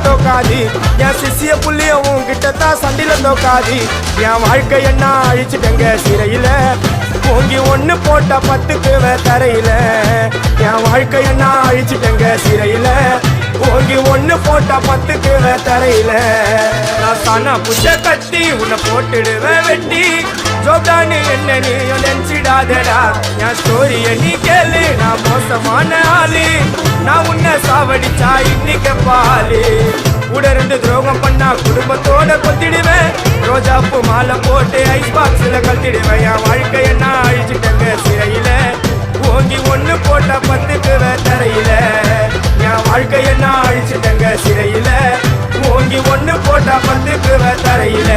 தோக்காது என் சிசிய புள்ளிய உன்கிட்டத்தான் சண்டில தோக்காது என் வாழ்க்கை என்ன அழிச்சிட்டங்க சிறையில ஓங்கி ஒண்ணு போட்ட 10க்கு தரையில என் வாழ்க்கை என்ன அழிச்சிட்டங்க சிறையில ஓங்கி ஒண்ணு போட்ட 10க்கு தரையில நான் தானா புஷ கட்டி உன்னை போட்டுடுவேன் வெட்டி ஜோப்டானு என்ன நீ நினைச்சிடாதடா என் ஸ்டோரிய நீ கேளு நான் மோசமான ஆளு நான் உன்னை சாவடிச்சா இன்னைக்கு பாலு உடருந்து துரோகம் பண்ணா குடும்பத்தோட கொத்திடுவேன் ரோஜாப்பு மாலை போட்டு ஐஸ் பாக்ஸ்ல கழட்டிடுவேன் என் வாழ்க்கை என்ன அழிச்சிட்டங்க சிறையில ஓங்கி ஒண்ணு போட்ட 10க்கு தரையில என் வாழ்க்கை என்ன அழிச்சிட்டங்க சிறையில ஓங்கி ஒண்ணு போட்ட 10க்கு தரையில